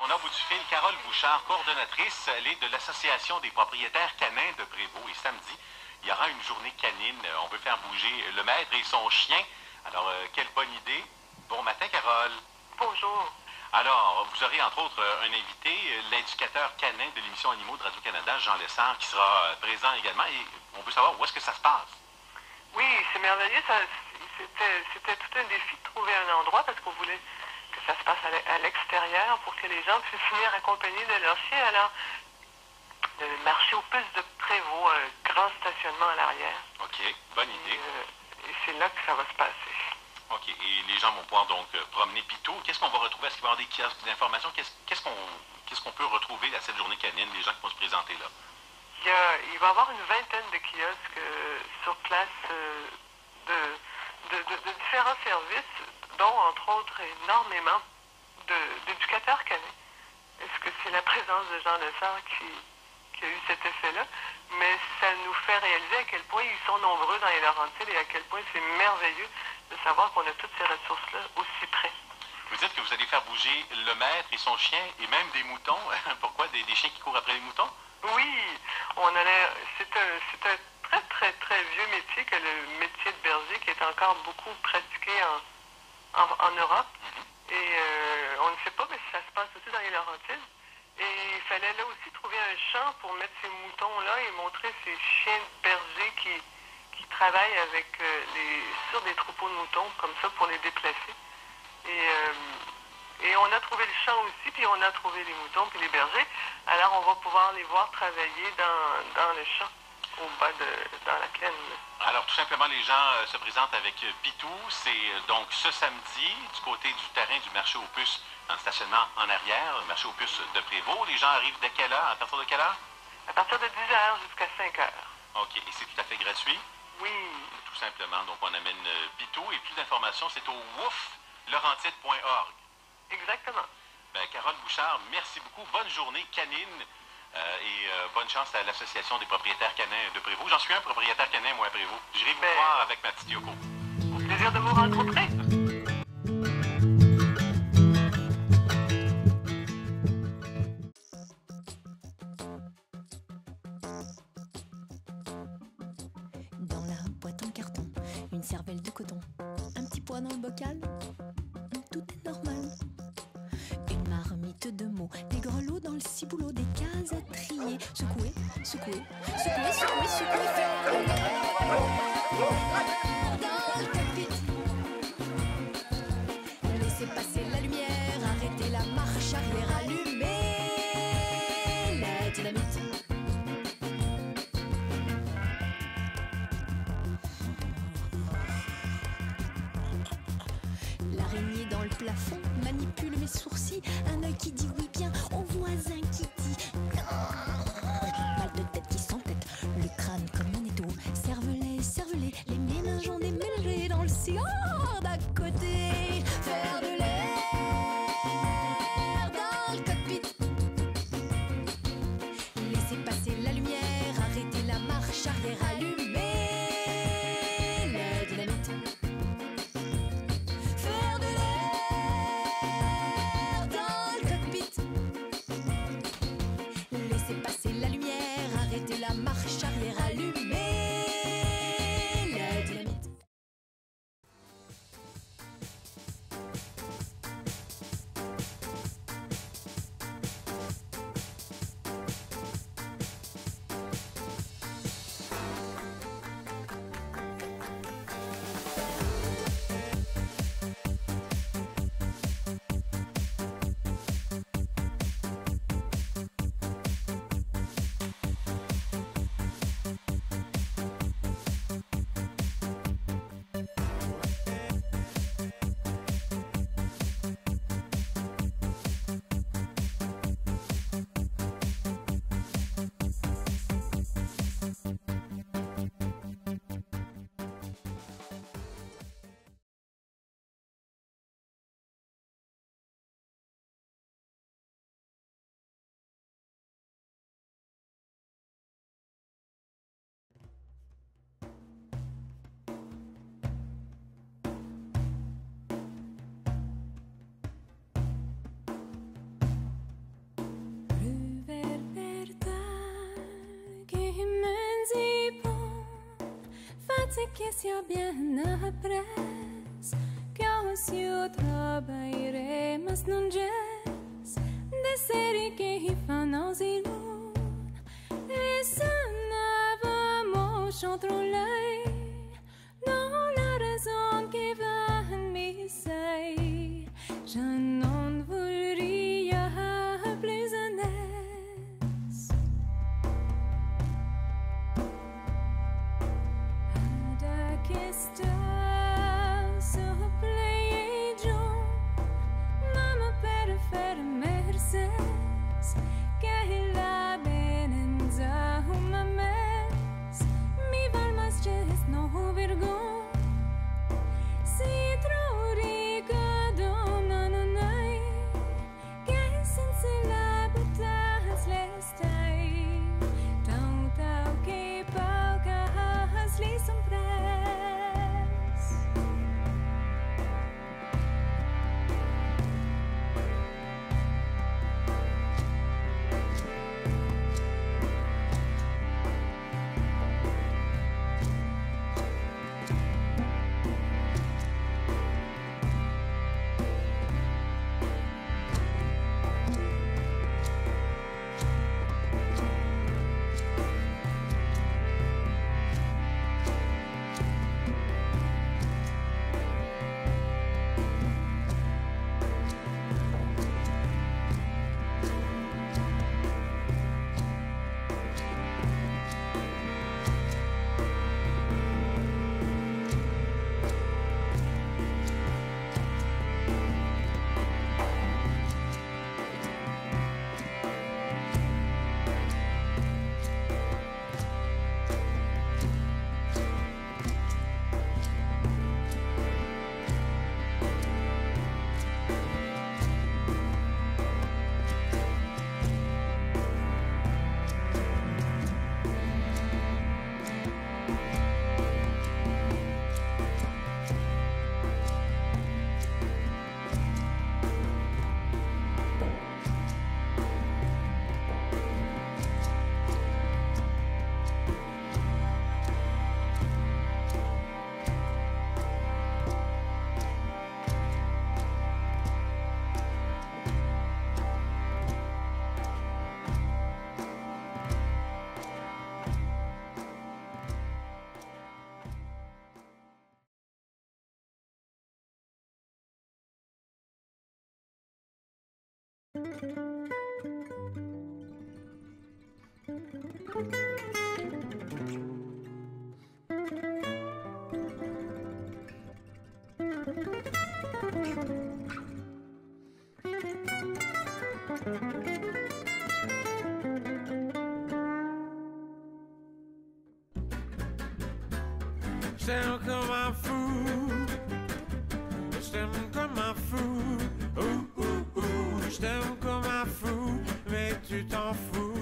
On a au bout du fil Carole Bouchard, coordonnatrice, elle est de l'Association des propriétaires canins de Prévost. Et samedi, il y aura une journée canine. On veut faire bouger le maître et son chien. Alors, quelle bonne idée. Bon matin, Carole. Bonjour. Alors, vous aurez entre autres un invité, l'éducateur canin de l'émission Animaux de Radio-Canada, Jean Lessard, qui sera présent également. Et on veut savoir où est-ce que ça se passe. Oui, c'est merveilleux. C'était tout un défi de trouver un endroit parce qu'on voulait que ça se passe à l'extérieur pour que les gens puissent venir accompagner de leur chien. Alors, le marché aux puces de Prévost, un grand stationnement à l'arrière. OK, bonne idée. Et c'est là que ça va se passer. OK, et les gens vont pouvoir donc promener Pitou. Qu'est-ce qu'on va retrouver? Est-ce qu'il va y avoir des kiosques d'informations? Qu'est-ce qu'on peut retrouver à cette journée canine, les gens qui vont se présenter là? Il va y avoir une vingtaine de kiosques sur place de différents services, dont, entre autres, énormément d'éducateurs canins. Est-ce que c'est la présence de Jean Lessard qui a eu cet effet-là? Mais ça nous fait réaliser à quel point ils sont nombreux dans les Laurentides et à quel point c'est merveilleux de savoir qu'on a toutes ces ressources-là aussi près. Vous dites que vous allez faire bouger le maître et son chien et même des moutons. Pourquoi? Des chiens qui courent après les moutons? Oui, c'est un très, très, très vieux métier que le métier de berger qui est encore beaucoup pratiqué en Europe. Et on ne sait pas, mais ça se passe aussi dans les Laurentides. Et il fallait là aussi trouver un champ pour mettre ces moutons-là et montrer ces chiens de berger qui travaillent avec sur des troupeaux de moutons, comme ça, pour les déplacer. Et on a trouvé le champ aussi, puis on a trouvé les moutons puis les bergers. Alors, on va pouvoir les voir travailler dans le champ, dans la plaine. Alors, tout simplement, les gens se présentent avec Pitou. C'est donc ce samedi, du côté du terrain du marché aux puces, dans le stationnement en arrière, le marché aux puces de Prévost. Les gens arrivent de quelle heure? À partir de quelle heure? À partir de 10h jusqu'à 5h. OK. Et c'est tout à fait gratuit? Oui. Tout simplement. Donc, on amène Pitou. Et plus d'informations, c'est au wouflaurentide.org. Exactement. Ben, Carole Bouchard, merci beaucoup. Bonne journée canine et bonne chance à l'Association des propriétaires canins de Prévost. J'en suis un propriétaire canin, moi, à Prévost. J'irai vous voir avec ma petite Yoko. Au plaisir de vous rencontrer. Dans la boîte en carton, une cervelle de coton, un petit pois dans le bocal, tout est normal. Une marmite de mots, des grelots dans le ciboulot, des cases à trier, secouer, secouer, secouer, secouer, secouer, faire le dans le cockpit. Laissez passer la lumière, arrêtez la marche arrière, allumez la dynamite. L'araignée dans le plafond manipule mes sourcils. Un œil qui dit oui bien au voisin qui dit non. Mal de tête qui s'entête, le crâne comme un étau. Cervelet, cervelet, les méninges ont déménagé dans le cigare d'à côté. Faire de l'air dans le cockpit. Laissez passer la lumière, arrêtez la marche arrière, allumez la dynamite. Faire de l'air dans le cockpit. Laissez passer la lumière, arrêtez la marche arrière, allumez la dynamite. que sea bien apres que os eu trabalharei, mas não diz de ser que fanos e lun e se n'avons contrôlé non la raison qui va me say je n'en voudrais plus un es da que está supplé John mama per merces que la benenza uma mes mi val mas just no vergon si trori que donanai que sense la butas lestai tão tau que paucas li sombras Je t'aime comme un fou, je t'aime comme un fou, je t'aime comme un fou, mais tu t'en fous.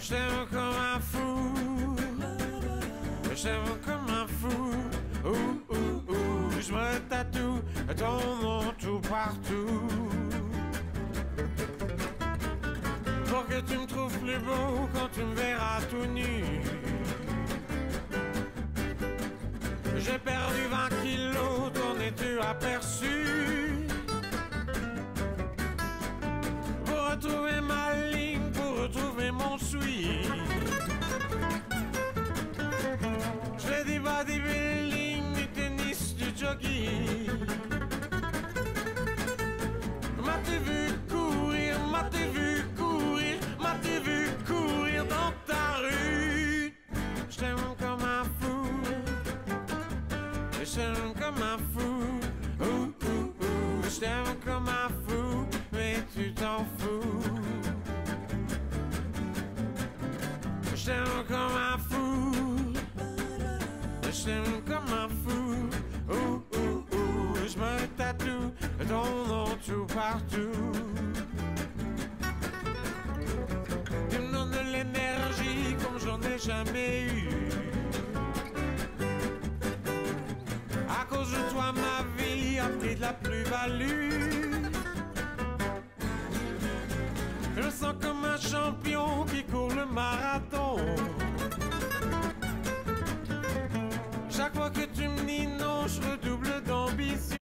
Je t'aime comme un fou, je t'aime comme un fou, je me tatoue ton nom tout partout. Pour que tu me trouves plus beau quand tu me verras tout nu. J'ai perdu 20 kilos, t'en es-tu aperçu? Pour retrouver ma ligne, pour retrouver mon sweet. Je fais du bodybuilding, du tennis, du jogging. M'as-tu vu courir, m'as-tu vu courir, m'as-tu vu courir dans ta rue? Je t'aime comme un fou, je t'aime comme un fou, je t'aime comme un fou, mais tu t'en fous. Je t'aime comme un fou, je t'aime comme un fou, je me tatoue ton nom tout partout. Tu me donnes de l'énergie comme j'en ai jamais eu. À cause de toi ma vie a pris de la plus-value. Je me sens comme un champion qui court le marathon. Chaque fois que tu me dis non, je redouble d'ambition.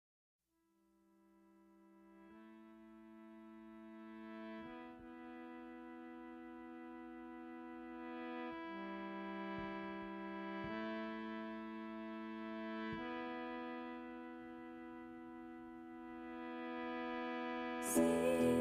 Si